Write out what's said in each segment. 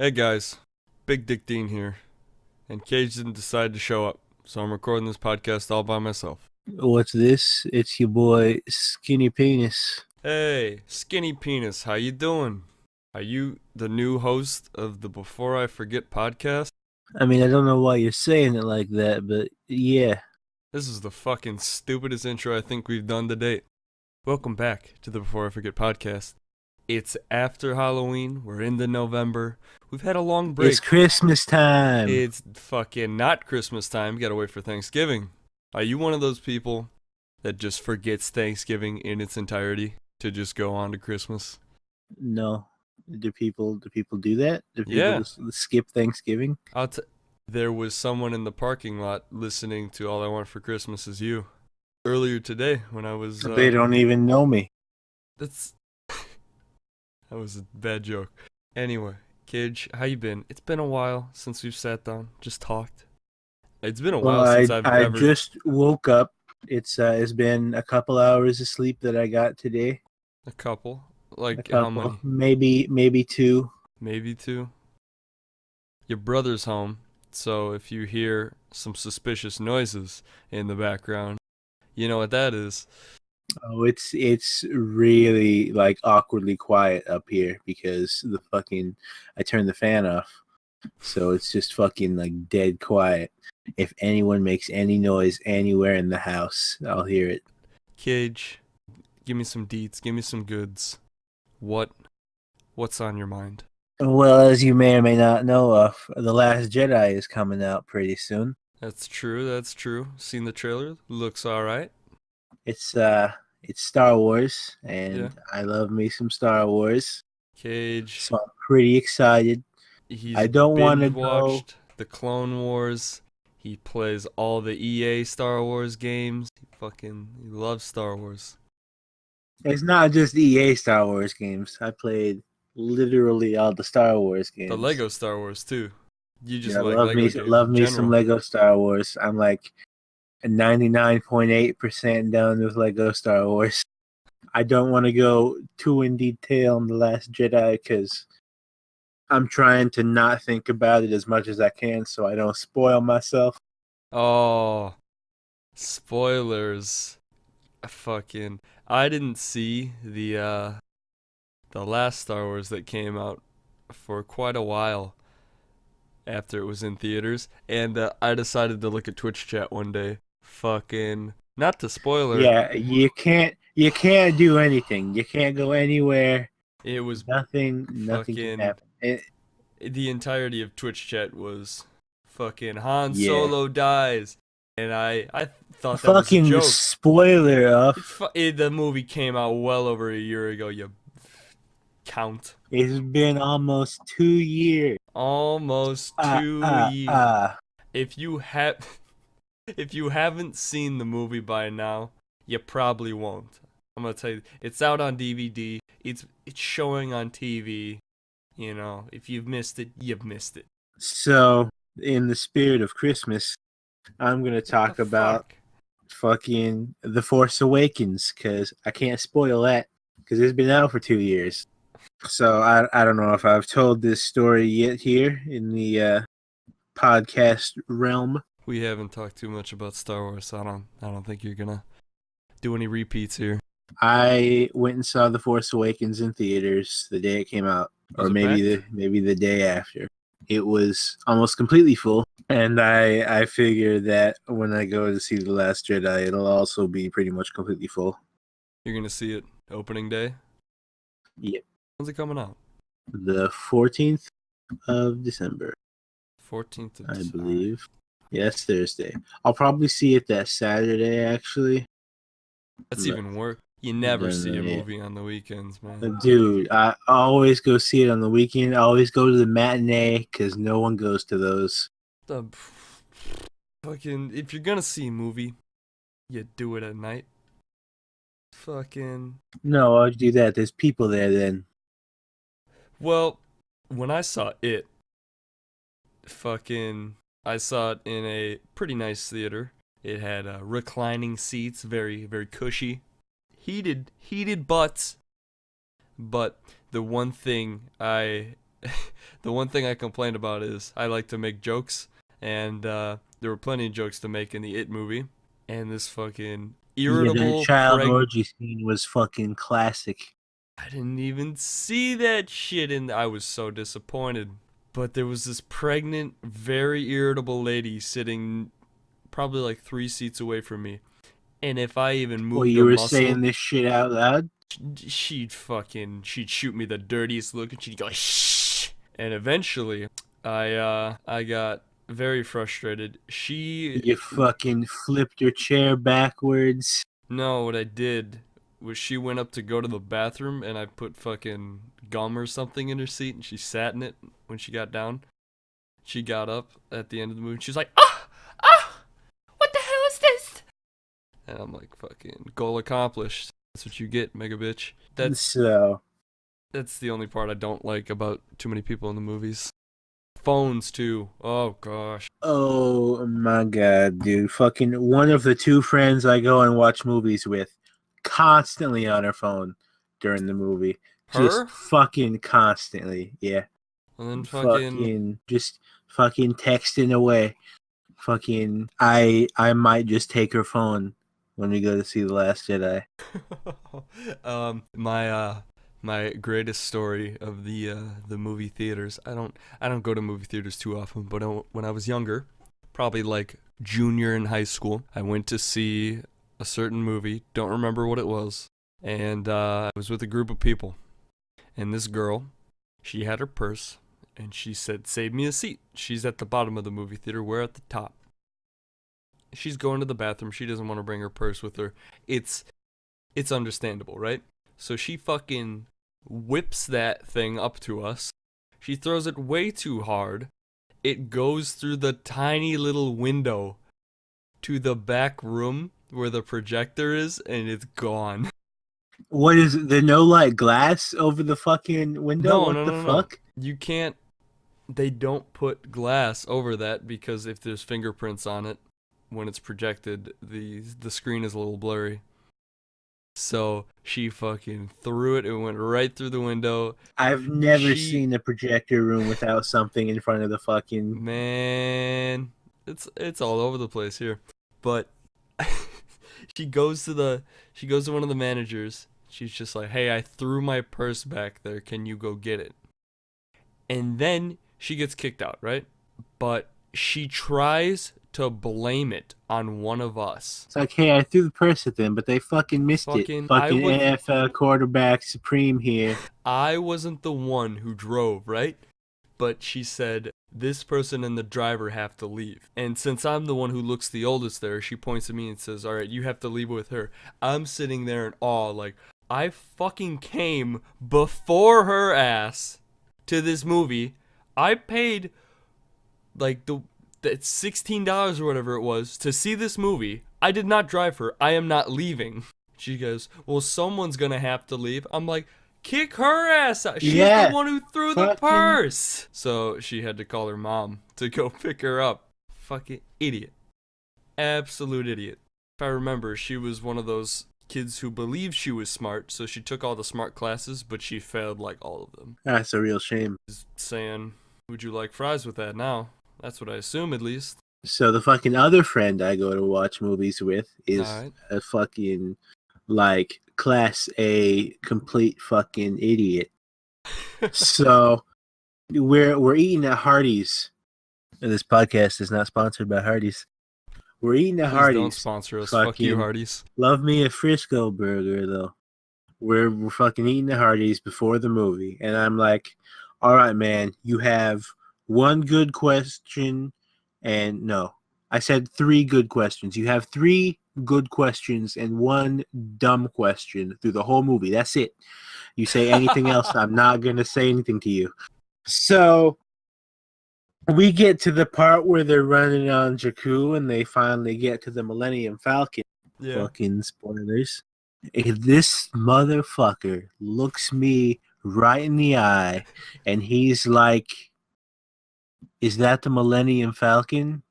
Hey guys, Big Dick Dean here, and Cage didn't decide to show up, so I'm recording this podcast all by myself. What's this? It's your boy Skinny Penis. Hey, Skinny Penis, how you doing? Are you the new host of the Before I Forget podcast? I mean, I don't know why you're saying it like that, but yeah. This is the fucking stupidest intro I think we've done to date. Welcome back to the Before I Forget podcast. It's after Halloween, we're into November, we've had a long break. It's Christmas time. It's fucking not Christmas time, gotta wait for Thanksgiving. Are you one of those people that just forgets Thanksgiving in its entirety to just go on to Christmas? No. Do people do that? Do people Yeah. just skip Thanksgiving? There was someone in the parking lot listening to All I Want for Christmas Is You earlier today when I was... They don't even know me. That's... That was a bad joke. Anyway, Kage, how you been? It's been a while since we've sat down, just talked. It's been a while since I just woke up. It's been a couple hours of sleep that I got today. A couple? Like a couple. How many? Maybe two. Maybe two? Your brother's home, so if you hear some suspicious noises in the background, you know what that is. Oh, it's really like awkwardly quiet up here because I turned the fan off. So it's just fucking like dead quiet. If anyone makes any noise anywhere in the house, I'll hear it. Kage, give me some deets, give me some goods. What's on your mind? Well, as you may or may not know, The Last Jedi is coming out pretty soon. That's true. Seen the trailer? Looks alright. It's Star Wars, and Yeah. I love me some Star Wars. Kage. So I'm pretty excited. I don't want to go. The Clone Wars. He plays all the EA Star Wars games. He loves Star Wars. It's not just EA Star Wars games. I played literally all the Star Wars games. The Lego Star Wars too. You just like love Lego me, games love in me general. some Lego Star Wars. I'm like 99.8% done with Lego Star Wars. I don't want to go too in detail on The Last Jedi because I'm trying to not think about it as much as I can so I don't spoil myself. Oh, spoilers. I didn't see the last Star Wars that came out for quite a while after it was in theaters, and I decided to look at Twitch chat one day. Not to spoiler. Yeah, you can't do anything. You can't go anywhere. It was nothing can happen. The entirety of Twitch chat was fucking Han Solo dies, and I thought that was a joke. Spoiler of the movie came out well over a year ago. You count. It's been almost 2 years. Almost 2 years. If you haven't seen the movie by now, you probably won't. I'm gonna tell you, it's out on DVD. It's showing on TV. You know, if you've missed it, you've missed it. So, in the spirit of Christmas, I'm gonna talk about fucking The Force Awakens because I can't spoil that because it's been out for 2 years. So I don't know if I've told this story yet here in the podcast realm. We haven't talked too much about Star Wars, so I don't think you're gonna do any repeats here. I went and saw The Force Awakens in theaters the day it came out, or maybe the day after. It was almost completely full, and I figure that when I go to see The Last Jedi, it'll also be pretty much completely full. You're gonna see it opening day? Yep. When's it coming out? The 14th of December. 14th of December. I believe. Yes, Thursday. I'll probably see it that Saturday, actually. That's even worse. You never see a movie on the weekends, man. Dude, I always go see it on the weekend. I always go to the matinee because no one goes to those. If you're gonna see a movie, you do it at night. No, I'll do that. There's people there then. Well, when I saw it, I saw it in a pretty nice theater. It had reclining seats, very, very cushy, heated butts. But the one thing I The one thing I complained about is I like to make jokes, and there were plenty of jokes to make in the It movie, and this fucking Yeah, that irritable child orgy scene was fucking classic. I didn't even see that shit, and I was so disappointed. But there was this pregnant, very irritable lady sitting probably like 3 seats away from me, and if I even Well, moved you a were muscle, saying this shit out loud? she'd shoot me the dirtiest look, and she'd go shh. And eventually, I got very frustrated. You fucking flipped your chair backwards. No, what I did was she went up to go to the bathroom, and I put fucking gum or something in her seat, and she sat in it when she got down. She got up at the end of the movie. She was like, "Ah, ah, what the hell is this?" And I'm like, "Fucking goal accomplished. That's what you get, mega bitch." That's the only part I don't like about too many people in the movies. Phones too. Oh gosh. Oh my god, dude. Fucking one of the two friends I go and watch movies with constantly on her phone during the movie. Just Her? fucking constantly. Yeah. And then fucking. Fucking just fucking texting away. Fucking I might just take her phone when we go to see The Last Jedi. My greatest story of the movie theaters. I don't go to movie theaters too often, but when I was younger, probably like junior in high school, I went to see a certain movie. Don't remember what it was, and I was with a group of people, and this girl, she had her purse, and she said, "Save me a seat." She's at the bottom of the movie theater. We're at the top. She's going to the bathroom. She doesn't want to bring her purse with her. It's understandable, right? So she fucking whips that thing up to us. She throws it way too hard. It goes through the tiny little window to the back room where the projector is, and it's gone. What is it? There no like glass over the fucking window? No, What no, the no, no. fuck? You can't. They don't put glass over that because if there's fingerprints on it, when it's projected, the screen is a little blurry. So she fucking threw it. It went right through the window. I've never seen a projector room without something in front of the fucking. Man, it's all over the place here. But she goes to one of the managers. She's just like, "Hey, I threw my purse back there. Can you go get it?" And then she gets kicked out, right? But she tries to blame it on one of us. It's like, hey, I threw the purse at them, but they fucking missed it. Fucking NFL quarterback supreme here. I wasn't the one who drove, right? But she said, this person and the driver have to leave. And since I'm the one who looks the oldest there, she points at me and says, all right, you have to leave with her. I'm sitting there in awe, like, I fucking came before her ass to this movie. I paid, like, that's $16 or whatever it was to see this movie. I did not drive her. I am not leaving. She goes, well, someone's gonna have to leave. I'm like, kick her ass out. She's the one who threw the purse. So she had to call her mom to go pick her up. Fucking idiot. Absolute idiot. If I remember, she was one of those kids who believed she was smart, so she took all the smart classes, but she failed like all of them. That's a real shame. She's saying, would you like fries with that now? That's what I assume, at least. So the fucking other friend I go to watch movies with is a fucking, like, class A complete fucking idiot. So we're eating at Hardee's. And this podcast is not sponsored by Hardee's. We're eating at Hardee's. Don't sponsor us. Fuck you, Hardee's. Love me a Frisco burger, though. We're fucking eating at Hardee's before the movie. And I'm like, all right, man, you have one good question. And no, I said 3 good questions. You have 3 good questions and 1 dumb question through the whole movie. That's it. You say anything else, I'm not going to say anything to you. So we get to the part where they're running on Jakku and they finally get to the Millennium Falcon. Yeah. Fucking spoilers. This motherfucker looks me right in the eye and he's like, is that the Millennium Falcon?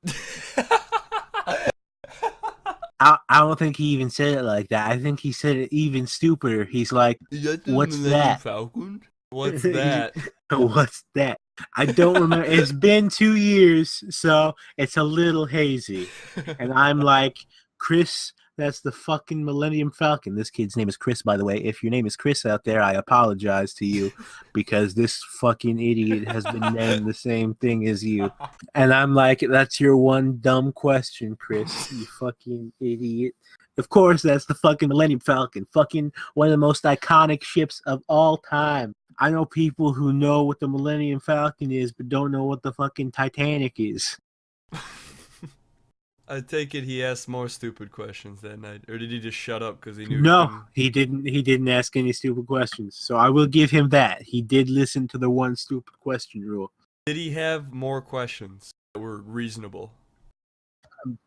I don't think he even said it like that. I think he said it even stupider. He's like, what's that? Falcon? What's that? What's that? I don't remember. It's been 2 years, so it's a little hazy. And I'm like, Chris, that's the fucking Millennium Falcon. This kid's name is Chris, by the way. If your name is Chris out there, I apologize to you because this fucking idiot has been named the same thing as you. And I'm like, that's your one dumb question, Chris, you fucking idiot. Of course, that's the fucking Millennium Falcon. Fucking one of the most iconic ships of all time. I know people who know what the Millennium Falcon is, but don't know what the fucking Titanic is. I take it he asked more stupid questions that night, or did he just shut up because he knew? No, he didn't. He didn't ask any stupid questions. So I will give him that. He did listen to the one stupid question rule. Did he have more questions that were reasonable?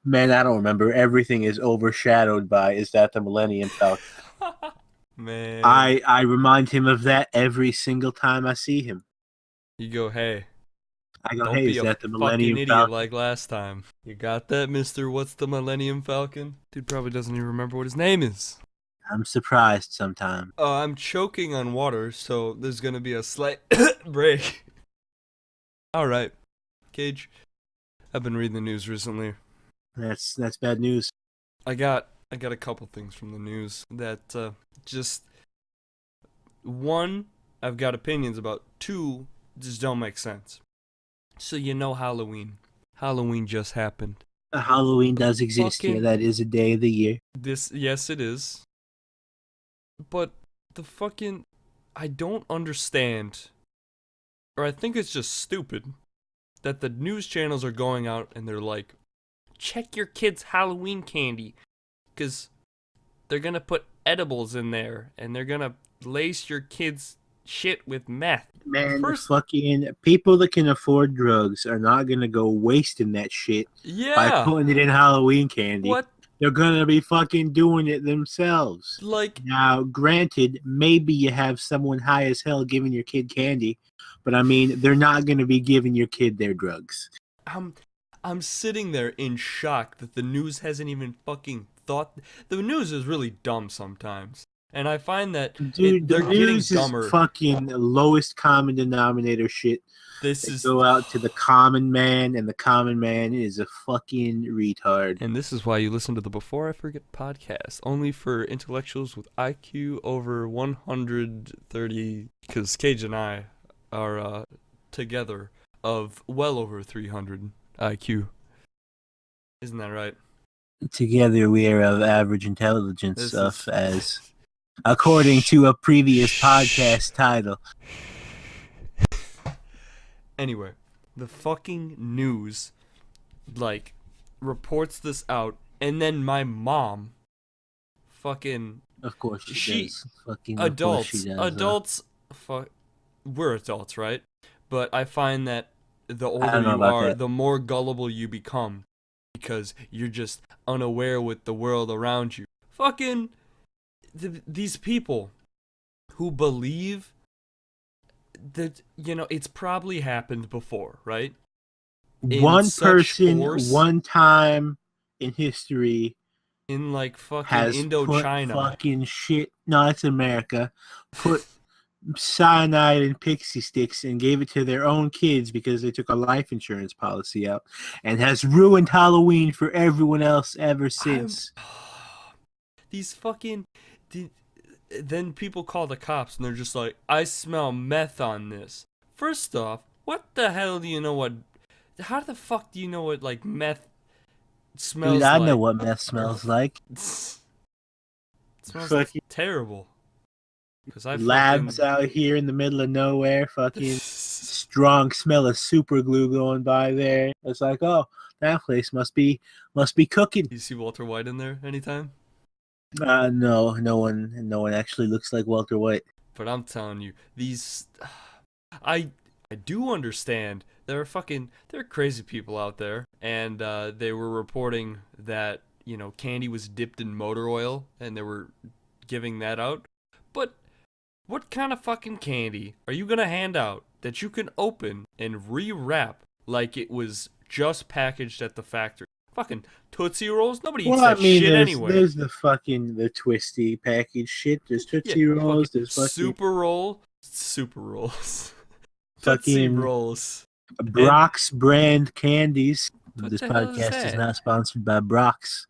Man, I don't remember. Everything is overshadowed by is that the Millennium Falcon. Man, I remind him of that every single time I see him. you go, hey. I go, Don't hey, be is a that the fucking Millennium idiot Falcon? like last time. You got that, mister? What's the Millennium Falcon? Dude probably doesn't even remember what his name is. I'm surprised sometimes. I'm choking on water, so there's gonna be a slight break. Alright. Cage, I've been reading the news recently. That's bad news. I got a couple things from the news that just one, I've got opinions about. Two, just don't make sense. So you know Halloween. Halloween just happened. Halloween does exist Fucking- here. That is a day of the year. Yes it is. But the fucking I don't understand, or I think it's just stupid that the news channels are going out and they're like, check your kids' Halloween candy, cuz they're going to put edibles in there and they're going to lace your kids' shit with meth. Man, First- fucking people that can afford drugs are not gonna go wasting that shit by Yeah. putting it in Halloween candy. What? They're gonna be fucking doing it themselves. Like, Now, granted, maybe you have someone high as hell giving your kid candy, but I mean, they're not gonna be giving your kid their drugs. I'm sitting there in shock that the news hasn't even fucking thought. The news is really dumb sometimes. And I find that Dude, they're the getting news dumber. is fucking lowest common denominator shit. This They is go out to the common man, and the common man is a fucking retard. And this is why you listen to the Before I Forget podcast, only for intellectuals with IQ over 130, because Cage and I are together of well over 300 IQ. Isn't that right? Together, we are of average intelligence, This of is- as according to a previous podcast title. Anyway, the fucking news, like, reports this out, and then my mom, fucking Of course She- does. Fucking of course she adults, does. we're adults, right? But I find that the I older don't know you about are, that. the more gullible you become, because you're just unaware with the world around you. Fucking these people who believe that, you know, it's probably happened before, right? in One such person, force- one time in history In like fucking has Indochina. put fucking shit. No, it's America. Put cyanide and pixie sticks and gave it to their own kids because they took a life insurance policy out, and has ruined Halloween for everyone else ever since. These fucking. Then people call the cops and they're just like, I smell meth on this. First off, what the hell do you know what. How the fuck do you know what, like, meth smells Dude, I like? know what meth smells like. It smells Fucking terrible. Because I labs out here in the middle of nowhere, fucking strong smell of super glue going by there. It's like, oh, that place must be cooking. You see Walter White in there anytime? No one actually looks like Walter White. But I'm telling you, these, I do understand there are crazy people out there, and they were reporting that, you know, candy was dipped in motor oil, and they were giving that out. But what kind of fucking candy are you gonna hand out that you can open and rewrap like it was just packaged at the factory? Fucking Tootsie Rolls? Nobody eats that shit anyway. There's the twisty package shit. There's Tootsie Rolls. fucking There's fucking Super Roll. Super rolls. Tootsie Fucking rolls. And Brock's brand candies. what This the hell is podcast is that? not sponsored by Brock's.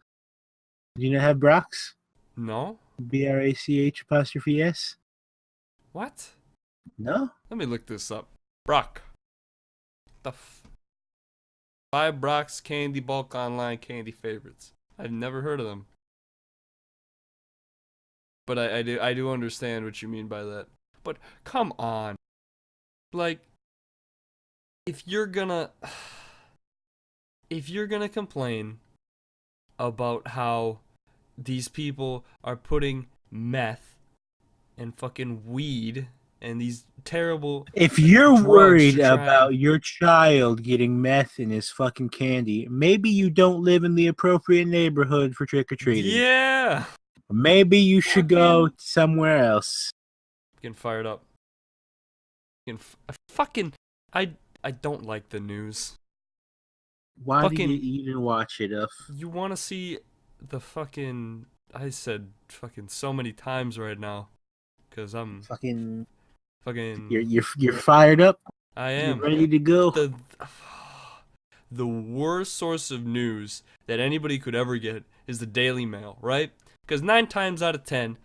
Do you not have Brock's? No? BRACH''S? What? No? Let me look this up. Brock. Buy Brock's candy bulk online candy favorites. I've never heard of them. But I do understand what you mean by that. But come on. Like, if you're gonna complain about how these people are putting meth and fucking weed and these terrible If you're drugs worried to try about your child getting meth in his fucking candy, maybe you don't live in the appropriate neighborhood for trick-or-treating. yeah, Maybe you should go somewhere else. getting fired up. I don't like the news. Why do you even watch it, Uff? You want to see the fucking... I said fucking so many times right now, because I'm fucking. fucking. You're fired up. I am You're ready to go. The worst source of news that anybody could ever get is the Daily Mail, right? Because 9 times out of 10,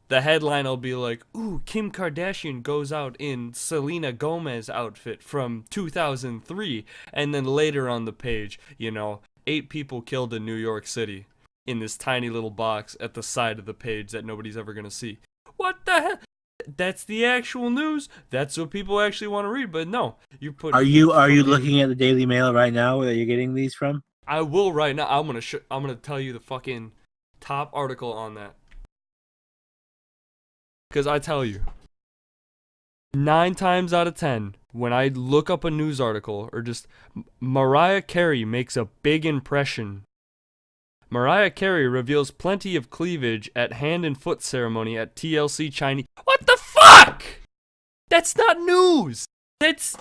the headline will be like, "Ooh, Kim Kardashian goes out in Selena Gomez outfit from 2003," and then later on the page, 8 people killed in New York City in this tiny little box at the side of the page that nobody's ever gonna see. What the hell? That's the actual news. That's what people actually want to read. But no, you put. Are you looking at the Daily Mail right now? Where you're getting these from? I will right now. I'm gonna tell you the fucking top article on that. Because I tell you, 9 times out of 10, when I look up a news article or just Mariah Carey makes a big impression. Mariah Carey reveals plenty of cleavage at hand and foot ceremony at TLC Chinese. What the fuck? That's not news. That's.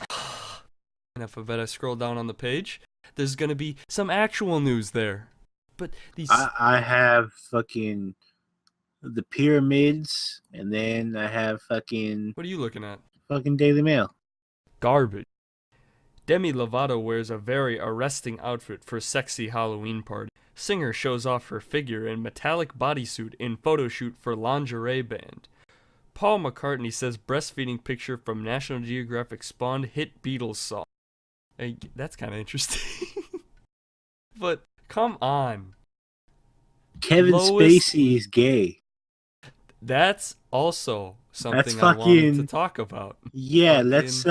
And if I bet I scroll down on the page, there's gonna be some actual news there. But these. I have fucking the pyramids, and then I have fucking. What are you looking at? Fucking Daily Mail. Garbage. Demi Lovato wears a very arresting outfit for sexy Halloween party. Singer shows off her figure in metallic bodysuit in photo shoot for lingerie band. Paul McCartney says breastfeeding picture from National Geographic spawned hit Beatles song. Hey, that's kind of interesting. But come on. Kevin Spacey is gay. That's also something I wanted to talk about. Yeah, let's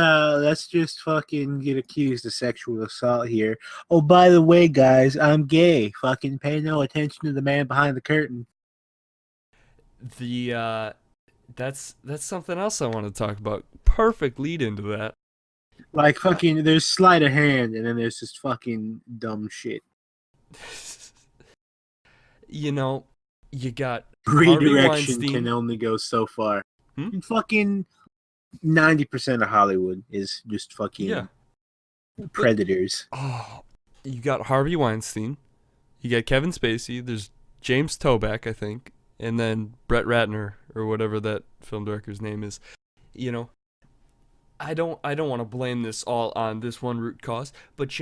just fucking get accused of sexual assault here. Oh, by the way, guys, I'm gay. Fucking pay no attention to the man behind the curtain. That's something else I want to talk about. Perfect lead into that. Like fucking, there's sleight of hand, and then there's just fucking dumb shit. You got redirection can only go so far. Fucking 90% of Hollywood is just fucking predators. Oh, you got Harvey Weinstein, you got Kevin Spacey, there's James Toback, I think, and then Brett Ratner or whatever that film director's name is. I don't want to blame this all on this one root cause, but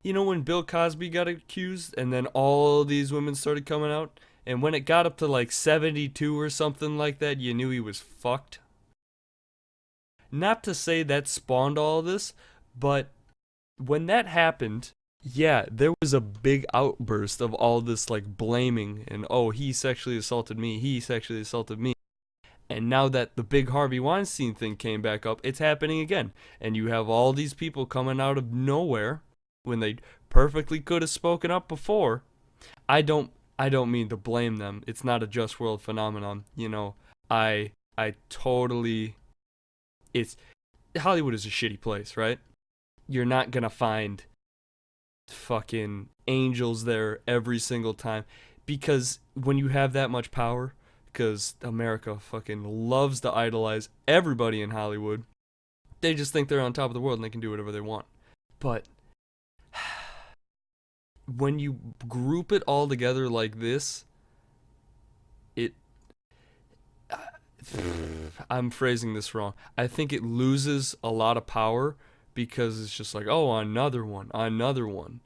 when Bill Cosby got accused and then all these women started coming out, and when it got up to like 72 or something like that, you knew he was fucked. Not to say that spawned all this, but when that happened, yeah, there was a big outburst of all this like blaming and, oh, he sexually assaulted me. And now that the big Harvey Weinstein thing came back up, it's happening again. And you have all these people coming out of nowhere when they perfectly could have spoken up before. I don't mean to blame them. It's not a just world phenomenon. I totally... Hollywood is a shitty place, right? You're not gonna find fucking angels there every single time. Because when you have that much power, because America fucking loves to idolize everybody in Hollywood, they just think they're on top of the world and they can do whatever they want. But when you group it all together like this, I'm phrasing this wrong. I think it loses a lot of power because it's just like, oh, another one, another one.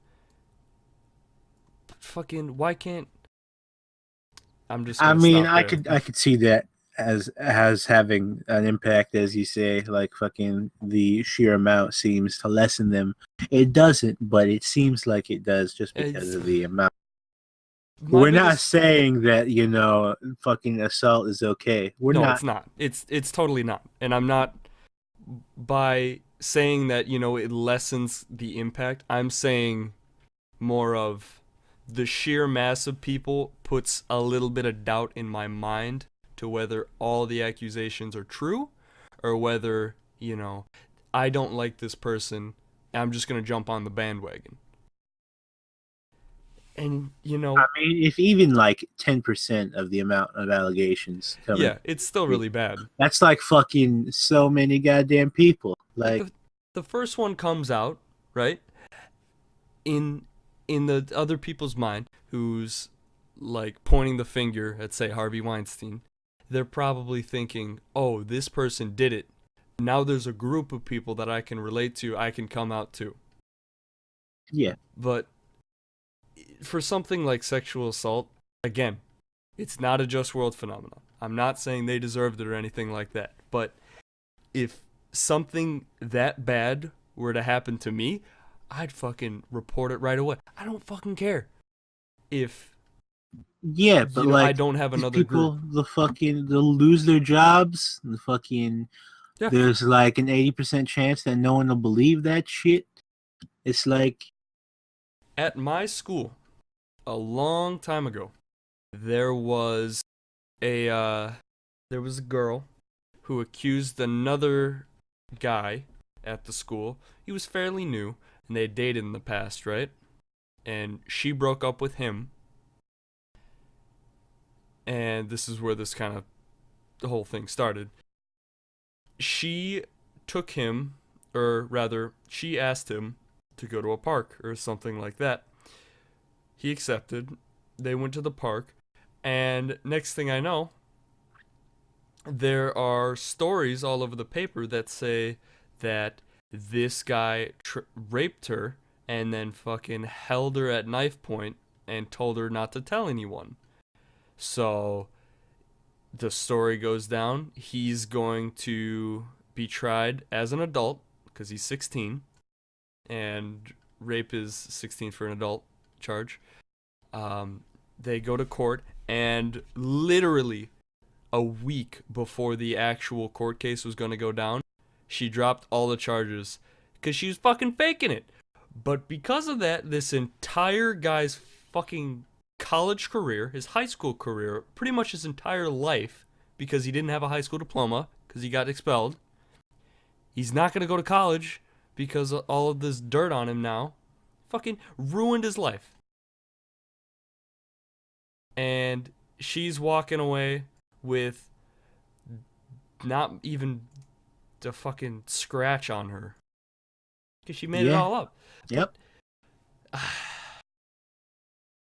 Fucking, why can't. I'm just I gonna mean, stop I there. could see that as having an impact, as you say. Like fucking the sheer amount seems to lessen them. It doesn't, but it seems like it does just because It's of the amount. my We're not biggest. saying that fucking assault is okay. We're No, not. it's not. It's totally not. And I'm not by saying that it lessens the impact. I'm saying more of the sheer mass of people puts a little bit of doubt in my mind to whether all the accusations are true or whether, I don't like this person. I'm just going to jump on the bandwagon. And, I mean, if even like 10% of the amount of allegations coming, yeah, it's still really bad. that's like fucking so many goddamn people. Like Like, the first one comes out, right? In in the other people's mind who's like pointing the finger at say Harvey Weinstein, they're probably thinking, "Oh, this person did it. Now there's a group of people that I can relate to, I can come out to." yeah, But for something like sexual assault, again, it's not a just world phenomenon. I'm not saying they deserved it or anything like that. But if something that bad were to happen to me, I'd fucking report it right away. I don't fucking care if yeah, but I like don't have these another group. people, they'll lose their jobs. Yeah. There's like an 80% chance that no one will believe that shit. It's like, At my school, a long time ago, there was a there was a girl who accused another guy at the school. He was fairly new, and they had dated in the past, right? And she broke up with him, and this is where this kind of the whole thing started. She took him, or rather, she asked him to go to a park or something like that. He accepted. They went to the park, and next thing I know, there are stories all over the paper that say that this guy raped her and then fucking held her at knife point and told her not to tell anyone. So the story goes down. He's going to be tried as an adult because he's 16, and rape is 16 for an adult charge. They go to court, and literally a week before the actual court case was going to go down, she dropped all the charges because she was fucking faking it. But because of that, this entire guy's fucking college career, his high school career, pretty much his entire life, because he didn't have a high school diploma, because he got expelled. He's not going to go to college because of all of this dirt on him now. Fucking ruined his life. And she's walking away with not even a fucking scratch on her because she made it yeah, all up. But yep.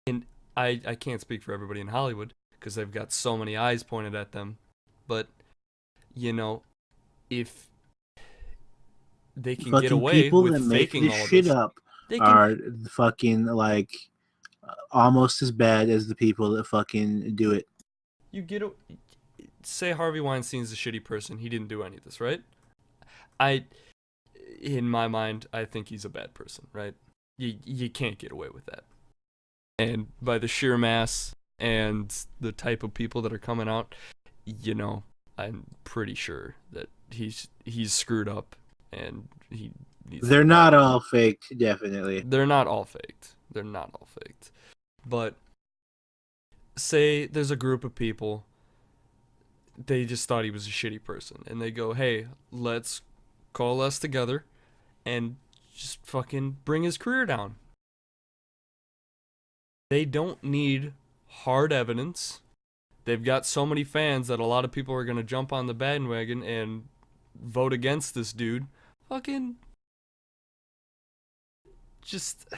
and I can't speak for everybody in Hollywood because they've got so many eyes pointed at them. But you know, if they can get Fucking away people with that make faking this all of shit this, up they can. are fucking like almost as bad as the people that fucking do it. You get say Harvey Weinstein's a shitty person. He didn't do any of this, right? I, in my mind, I think he's a bad person, right? You can't get away with that. And by the sheer mass and the type of people that are coming out, I'm pretty sure that he's screwed up and he needs to They're get out. not all faked, definitely. They're not all faked. They're not all faked. But say there's a group of people, they just thought he was a shitty person, and they go, "Hey, let's coalesce together and just fucking bring his career down." They don't need hard evidence. They've got so many fans that a lot of people are going to jump on the bandwagon and vote against this dude. Fucking just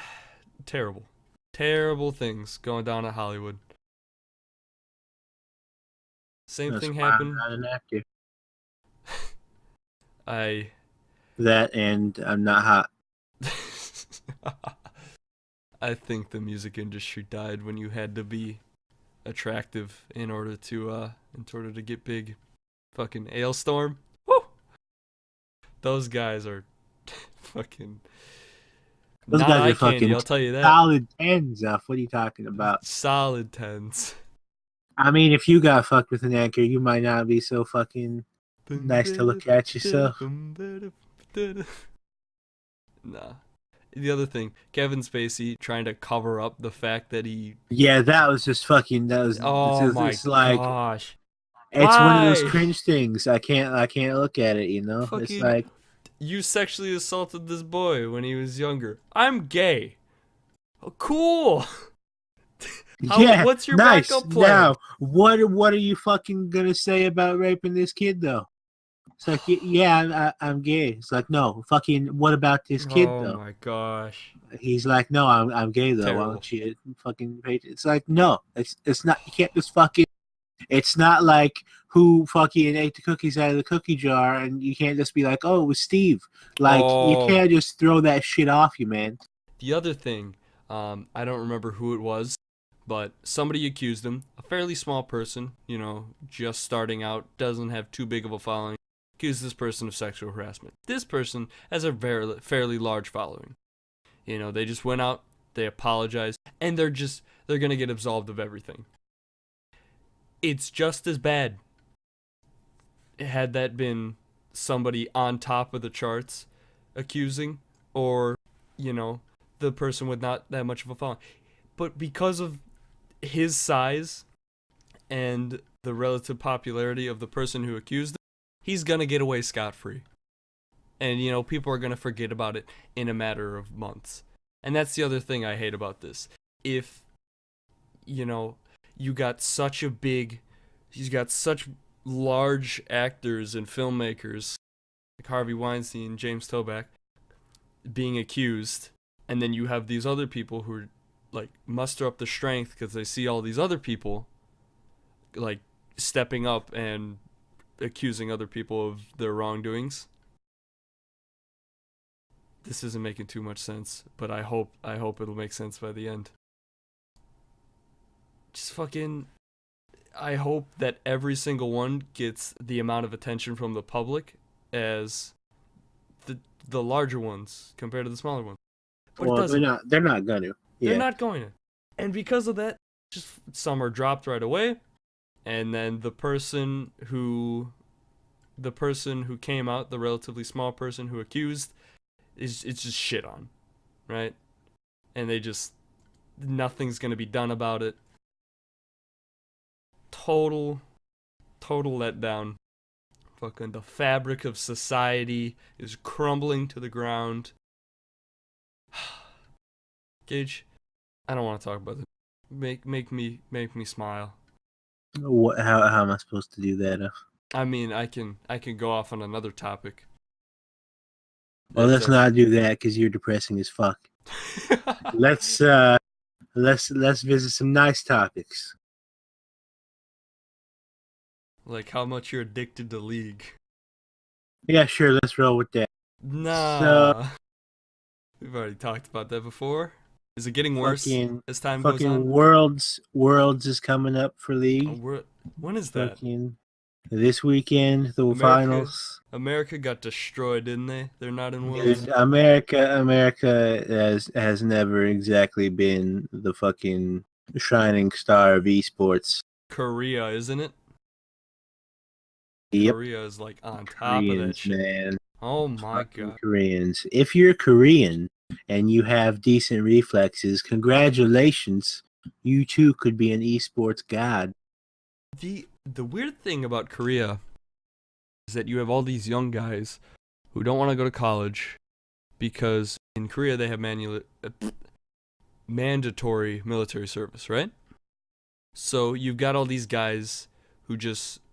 terrible. Terrible things going down at Hollywood. Same That's thing why I'm happened. not an actor. I That and I'm not hot. I think the music industry died when you had to be attractive in order to get big. Fucking Ailstorm. Woo! Those guys are fucking Those not guys eye are candy, fucking I'll tell you that. solid tens, Uff. What are you talking about? Solid tens. I mean, if you got fucked with an anchor, you might not be so fucking nice to look at yourself. Nah. The other thing, Kevin Spacey trying to cover up the fact that he. Yeah, that was just fucking. That was. Oh my It's like gosh. it's one of those Why? cringe things. I can't look at it. You know, it's Fucking. like You sexually assaulted this boy when he was younger. I'm gay. Oh, cool. yeah, What's your nice. backup plan? Now, what are you fucking gonna say about raping this kid though? It's like, yeah, I'm gay. It's like, no, fucking, what about this kid Oh though? my gosh. He's like, no, I'm gay though. Why Terrible. don't you fucking pay? It's like, no, it's not. You can't just fucking. It's not like who fucking ate the cookies out of the cookie jar, and you can't just be like, oh, it was Steve. Like, you Oh, can't just throw that shit off you, man. the other thing, I don't remember who it was, but somebody accused him, a fairly small person, just starting out, doesn't have too big of a following, accused this person of sexual harassment. This person has a fairly large following. They just went out, they apologized, and they're going to get absolved of everything. It's just as bad had that been somebody on top of the charts accusing, or, the person with not that much of a following. But because of his size and the relative popularity of the person who accused him, he's going to get away scot-free. And, people are going to forget about it in a matter of months. And that's the other thing I hate about this. If, you got such large actors and filmmakers like Harvey Weinstein, James Toback, being accused, and then you have these other people who are, like, muster up the strength because they see all these other people, like, stepping up and accusing other people of their wrongdoings. This isn't making too much sense, but I hope it'll make sense by the end. Just fucking, I hope that every single one gets the amount of attention from the public as the larger ones compared to the smaller ones. But Well, they're not gonna. They're Yeah. not going to. And because of that, just some are dropped right away, and then the person who came out, the relatively small person who accused, it's just shit on, right? And nothing's gonna be done about it. Total letdown. Fucking the fabric of society is crumbling to the ground. Gage, I don't want to talk about it. Make me smile. What? How am I supposed to do that? I mean, I can go off on another topic. Well, let's not do that because you're depressing as fuck. Let's visit some nice topics. Like how much you're addicted to League. Yeah, sure. Let's roll with that. Nah. So, we've already talked about that before. Is it getting worse as time goes fucking on? Worlds is coming up for League. When is that? Fucking this weekend, the finals. America got destroyed, didn't they? They're not in Worlds. Dude, America has never exactly been the fucking shining star of esports. Korea, isn't it? Yep. Korea is like on top Koreans, of that shit. Man. Oh my god. Koreans. If you're Korean and you have decent reflexes, congratulations. You too could be an esports god. The weird thing about Korea is that you have all these young guys who don't want to go to college because in Korea they have mandatory military service, right? So you've got all these guys who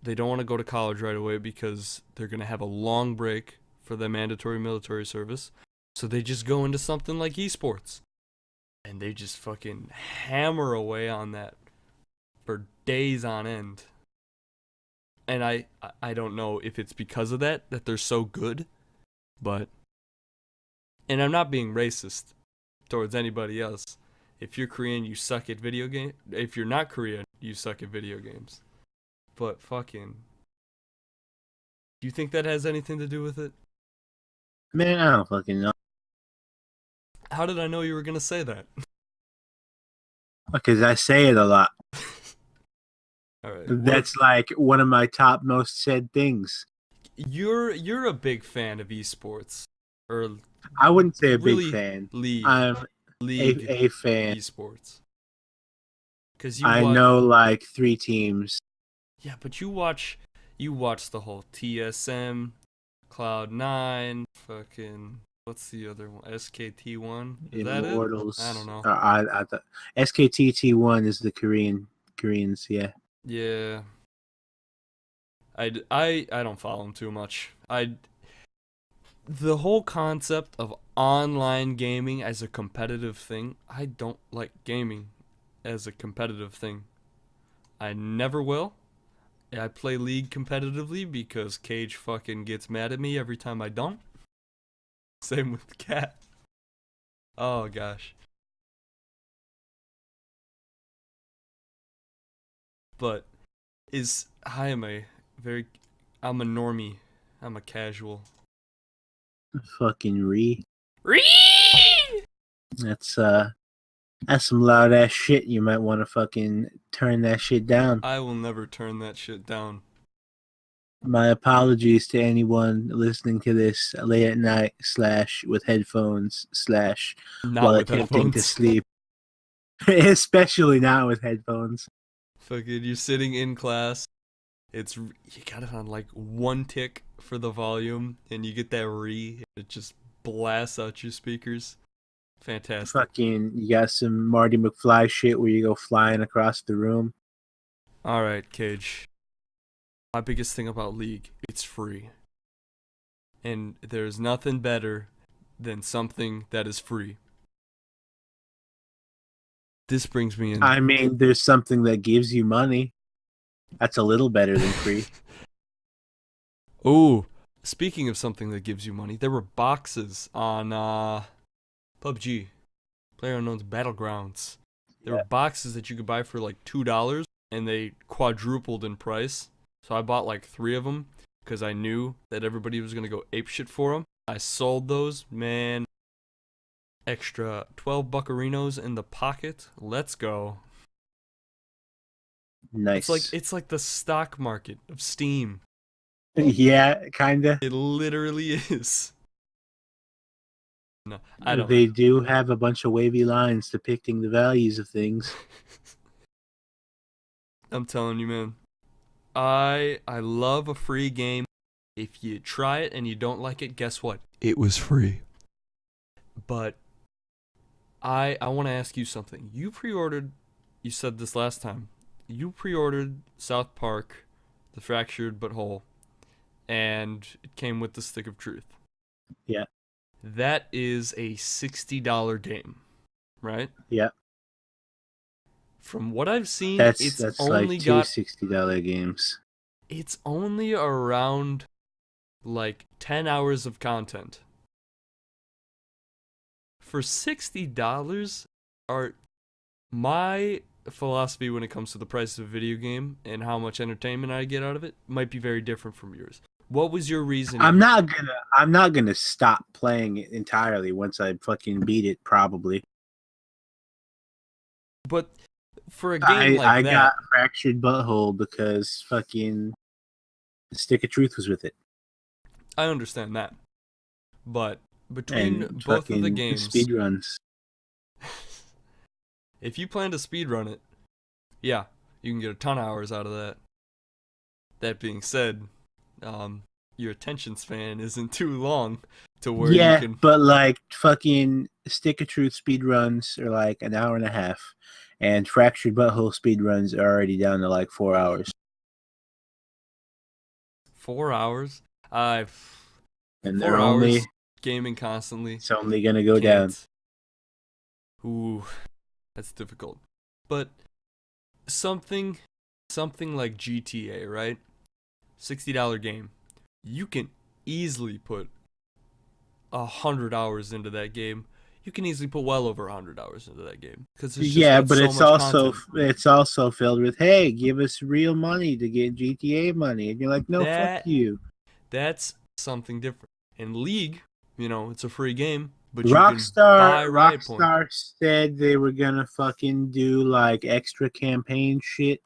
they don't want to go to college right away because they're going to have a long break for the mandatory military service. So they just go into something like esports. And they just fucking hammer away on that for days on end. And I don't know if it's because of that they're so good, but and I'm not being racist towards anybody else. If you're Korean, you suck at video games. If you're not Korean, you suck at video games. But fucking, do you think that has anything to do with it? Man, I don't fucking know. How did I know you were gonna say that? Because I say it a lot. All right, That's like one of my top most said things. you're a big fan of esports, or I wouldn't say a big really fan. league I'm league a fan. esports. Cause you I watch, know like 3 teams. yeah, but you watch the whole TSM, Cloud9, fucking what's the other one? SKT1. Is that it? Immortals. I don't know. I thought SKTT1 is the Koreans. Yeah. Yeah. I don't follow them too much. The whole concept of online gaming as a competitive thing, I don't like gaming as a competitive thing. I never will. I play League competitively because Cage fucking gets mad at me every time I don't. Same with Cat. Oh gosh. But I am a very I'm a normie. I'm a casual. Fucking Ree. Ree! That's some loud ass shit. You might want to fucking turn that shit down. I will never turn that shit down. My apologies to anyone listening to this late at night / with headphones / Not while with attempting to headphones. sleep. Especially not with headphones. Fucking you're sitting in class. You got it on like one tick for the volume, and you get that it just blasts out your speakers. Fantastic. Fucking, you got some Marty McFly shit where you go flying across the room. All right, Cage. My biggest thing about League, it's free. And there's nothing better than something that is free. This brings me in. I mean, there's something that gives you money. That's a little better than free. Oh, speaking of something that gives you money, there were boxes on PUBG, PlayerUnknown's Battlegrounds. There were boxes that you could buy for like $2, and they quadrupled in price. So I bought like 3 of them because I knew that everybody was gonna go apeshit for them. I sold those, man. Extra 12 buccarinos in the pocket. Let's go. Nice. It's like the stock market of Steam. Yeah, kinda. It literally is. No, I don't. They do have a bunch of wavy lines depicting the values of things. I'm telling you, man. I love a free game. If you try it and you don't like it, guess what? It was free. But I want to ask you something. You said this last time. You pre-ordered South Park, The Fractured But Whole, and it came with the Stick of Truth. Yeah. That is a $60 game, right? Yeah. From what I've seen, That's only like two got $60 games. it's only around like 10 hours of content. For $60, my philosophy when it comes to the price of a video game and how much entertainment I get out of it might be very different from yours. What was your reason? I'm not gonna stop playing it entirely once I fucking beat it, probably. But for a game I that, got Fractured Butthole because fucking the Stick of Truth was with it. I understand that. But between And both of the games, speedruns. if you plan to speedrun it, yeah, you can get a ton of hours out of that. That being said, your attention span isn't too long to where you can. But like fucking Stick of Truth speedruns are like an hour and a half, and Fractured Butthole speedruns are already down to like 4 hours. 4 hours? And 4 they're hours only gaming constantly. It's only gonna go down. Ooh, that's difficult. But something like GTA, right? $60 game. You can easily put 100 hours into that game. You can easily put well over 100 hours into that game because it's just got but so it's much also content. it's also filled with, hey, give us real money to get GTA money, and you're like, no, fuck That you. that's something different. In League, it's a free game, but you can buy Rockstar riot points. Rockstar said they were gonna fucking do like extra campaign shit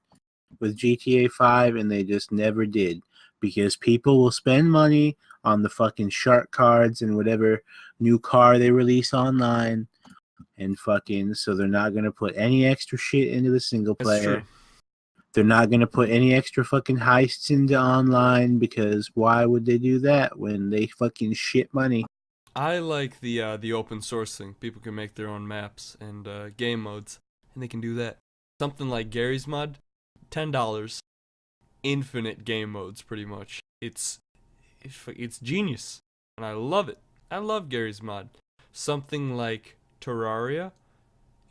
with GTA 5, and they just never did because people will spend money on the fucking shark cards and whatever new car they release online, and fucking so they're not gonna put any extra shit into the single That's player. true. They're not gonna put any extra fucking heists into online because why would they do that when they fucking shit money? I like the open source thing. People can make their own maps and game modes, and they can do that. Something like Gary's mod, $10, infinite game modes, pretty much. It's genius, and I love it. I love Gary's mod. Something like Terraria,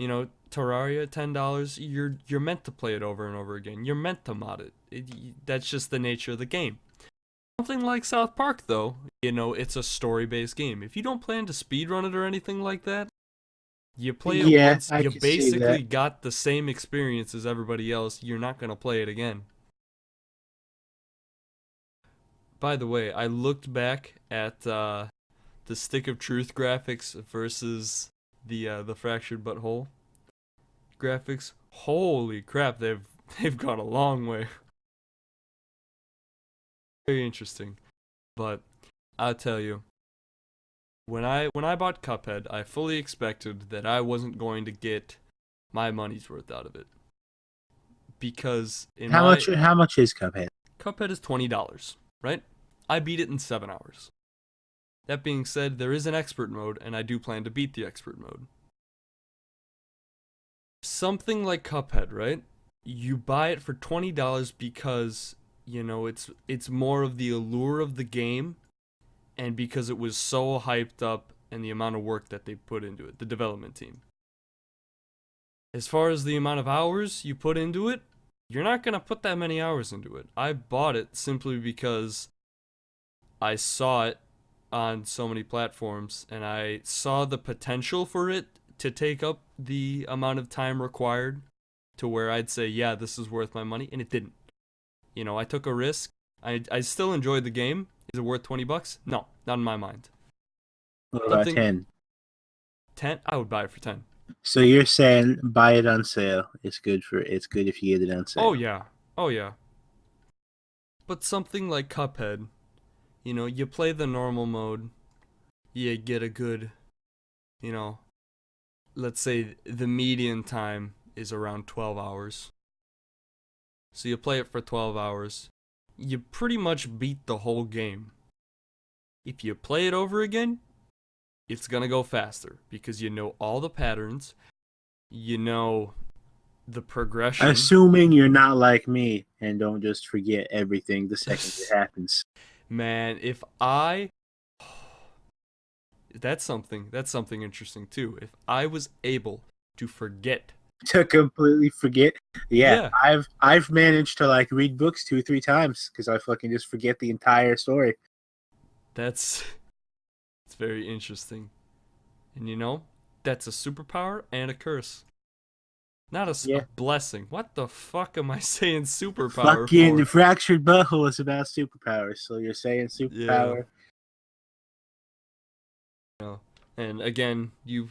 Terraria, $10. You're meant to play it over and over again. You're meant to mod it. That's just the nature of the game. Something like South Park, though, it's a story-based game. If you don't plan to speedrun it or anything like that, you play it Yeah, once, I you can see basically that. got the same experience as everybody else. You're not going to play it again. By the way, I looked back at the Stick of Truth graphics versus the Fractured Butthole graphics. Holy crap, they've gone a long way. Very interesting. But I'll tell you, when I bought Cuphead, I fully expected that I wasn't going to get my money's worth out of it. Because in How my much? How much is Cuphead? Cuphead is $20, right? I beat it in 7 hours. That being said, there is an expert mode, and I do plan to beat the expert mode. Something like Cuphead, right? You buy it for $20 because, it's more of the allure of the game, and because it was so hyped up and the amount of work that they put into it, the development team. As far as the amount of hours you put into it, you're not going to put that many hours into it. I bought it simply because I saw it on so many platforms and I saw the potential for it to take up the amount of time required to where I'd say, yeah, this is worth my money, and it didn't. I took a risk. I still enjoyed the game. Is it worth $20? No, not in my mind. What about Something 10? 10, I would buy it for 10. So you're saying buy it on sale. It's good if you get it on Oh sale. yeah. Oh yeah. But something like Cuphead, you play the normal mode, you get a good, you know, let's say the median time is around 12 hours. So you play it for 12 hours. You pretty much beat the whole game. If you play it over again, it's going to go faster because you know all the patterns, you know the progression. Assuming you're not like me and don't just forget everything the second it happens. Man, that's something interesting too. If I was able to forget, To completely forget. Yeah, yeah, I've managed to like read books 2 or 3 times because I fucking just forget the entire story. that's it's very interesting. And that's a superpower and a curse. Not a Yeah. blessing. What the fuck am I saying superpower Fucking for? fractured butthole is about superpowers, so you're saying Yeah. superpower. And again, you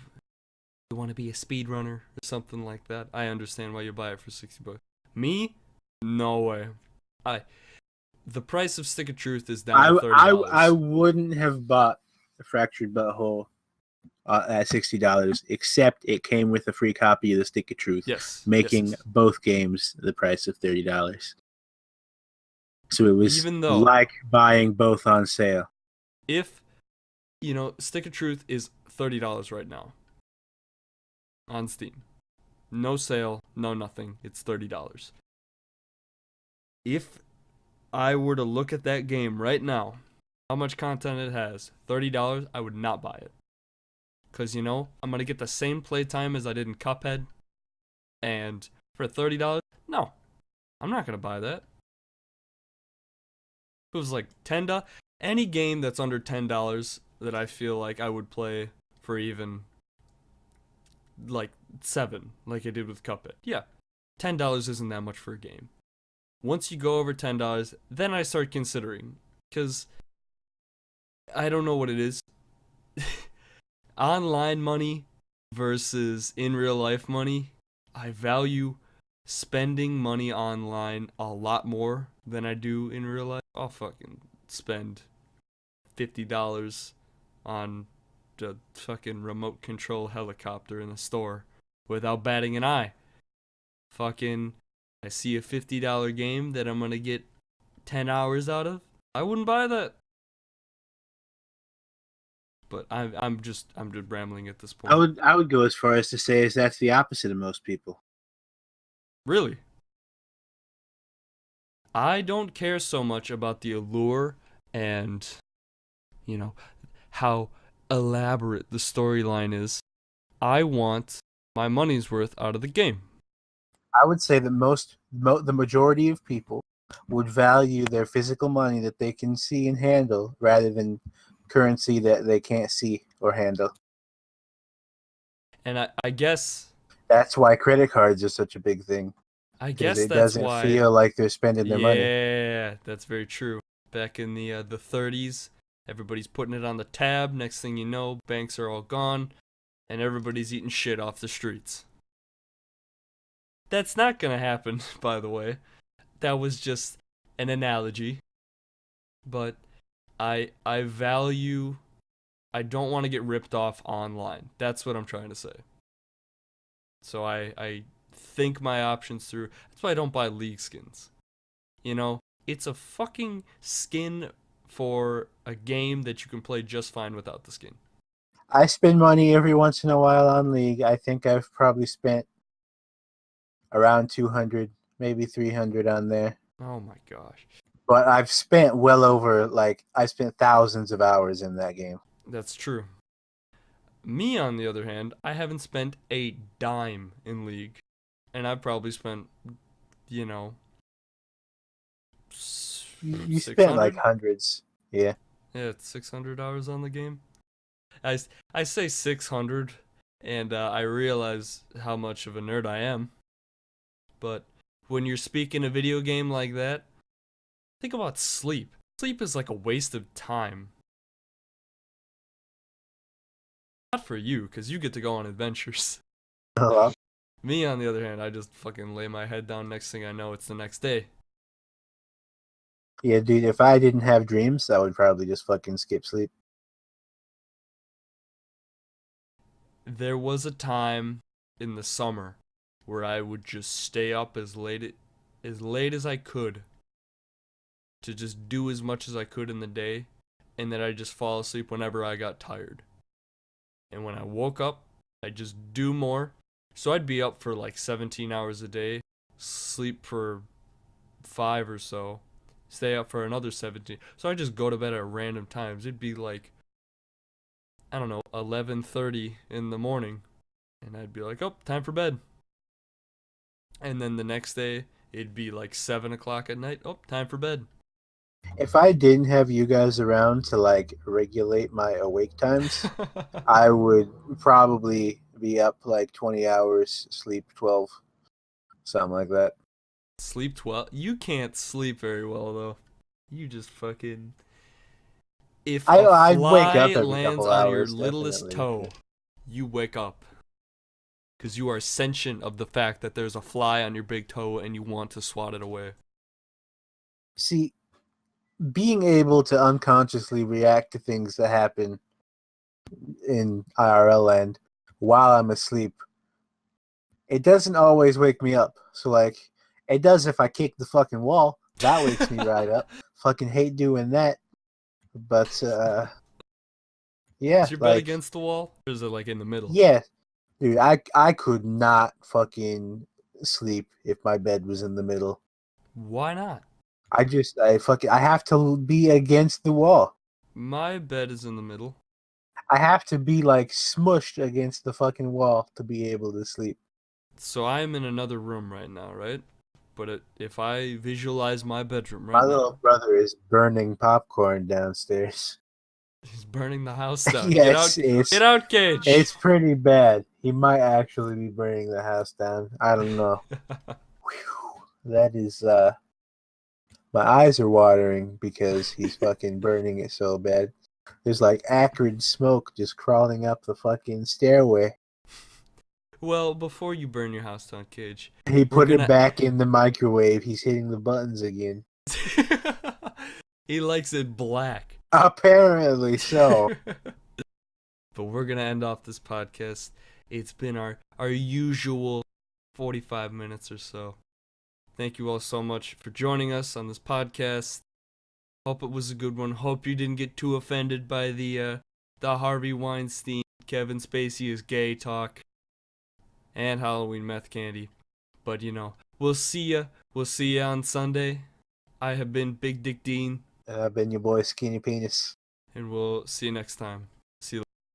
want to be a speedrunner or something like that. I understand why you buy it for $60. Me? No way. The price of Stick of Truth is down to I $30. wouldn't have bought a fractured butthole at $60, except it came with a free copy of the Stick of Truth, Yes, yes, making yes. both games the price of $30. So it was Even though like buying both on sale. if Stick of Truth is $30 right now on Steam. No sale, no nothing. It's $30. If I were to look at that game right now, how much content it has, $30, I would not buy it. Because, I'm going to get the same playtime as I did in Cuphead. And for $30, no, I'm not going to buy that. It was like $10. Any game that's under $10 that I feel like I would play for even like 7, like I did with Cuphead. Yeah, $10 isn't that much for a game. Once you go over $10, then I start considering, because I don't know what it is. Online money versus in real life money. I value spending money online a lot more than I do in real life. I'll fucking spend $50 on the fucking remote control helicopter in the store without batting an eye. Fucking, I see a $50 game that I'm gonna get 10 hours out of. I wouldn't buy that. But I'm just rambling at this point. I would go as far as to say is that's the opposite of most people. Really? I don't care so much about the allure and, how elaborate the storyline is. I want my money's worth out of the game. I would say that the majority of people would value their physical money that they can see and handle rather than currency that they can't see or handle. And I guess that's why credit cards are such a big thing. I Because guess it that's doesn't why. feel like they're spending their money. Yeah, that's very true. Back in the 30s, everybody's putting it on the tab. Next thing you know, banks are all gone, and everybody's eating shit off the streets. That's not gonna happen, by the way. That was just an analogy. But I value. I don't want to get ripped off online. That's what I'm trying to say. So I think my options through. That's why I don't buy League skins. It's a fucking skin for a game that you can play just fine without the skin. I spend money every once in a while on League. I think I've probably spent around 200, maybe 300 on there. Oh my gosh. But I've spent well over, I spent thousands of hours in that game. That's true. Me, on the other hand, I haven't spent a dime in League. And I've probably spent, You spent like hundreds. Yeah. Yeah, it's 600 hours on the game. I say 600, and I realize how much of a nerd I am. But when you're speaking a video game like that, think about sleep. Sleep is like a waste of time. Not for you, because you get to go on adventures. Me, on the other hand, I just fucking lay my head down. Next thing I know, it's the next day. Yeah, dude, if I didn't have dreams, I would probably just fucking skip sleep. There was a time in the summer where I would just stay up as late as I could to just do as much as I could in the day, and then I'd just fall asleep whenever I got tired. And when I woke up, I'd just do more. So I'd be up for like 17 hours a day, sleep for 5 or so, stay up for another 17. So I'd just go to bed at random times. It'd be like, I don't know, 11:30 in the morning, and I'd be like, oh, time for bed. And then the next day, it'd be like 7 o'clock at night. Oh, time for bed. If I didn't have you guys around to regulate my awake times, I would probably be up like 20 hours, sleep 12, something like that. Sleep 12? You can't sleep very well, though. You just fucking... If a I'd wake up fly every lands couple on your hours, littlest definitely. toe, you wake up. Because you are sentient of the fact that there's a fly on your big toe and you want to swat it away. See, being able to unconsciously react to things that happen in IRL land while I'm asleep, it doesn't always wake me up. So, it does if I kick the fucking wall. That wakes me right up. Fucking hate doing that. But, yeah. Is your bed against the wall? Or is it like in the middle? Yeah. Dude, I could not fucking sleep if my bed was in the middle. Why not? I have to be against the wall. My bed is in the middle. I have to be smushed against the fucking wall to be able to sleep. So I'm in another room right now, right? but if I visualize my bedroom My right little now, brother is burning popcorn downstairs. he's burning the house down. Yes, Get out, Cage. it's pretty bad. He might actually be burning the house down. I don't know. Whew. That is my eyes are watering because he's fucking burning it so bad. There's like acrid smoke just crawling up the fucking stairway. Well, before you burn your house down, Cage, He we're put it gonna. back in the microwave. He's hitting the buttons again. He likes it black. Apparently so. But we're gonna end off this podcast. It's been our usual 45 minutes or so. Thank you all so much for joining us on this podcast. Hope it was a good one. Hope you didn't get too offended by the Harvey Weinstein, Kevin Spacey is gay talk, and Halloween meth candy. But we'll see ya. We'll see ya on Sunday. I have been Big Dick Dean. And I've been your boy Skinny Penis. And we'll see you next time.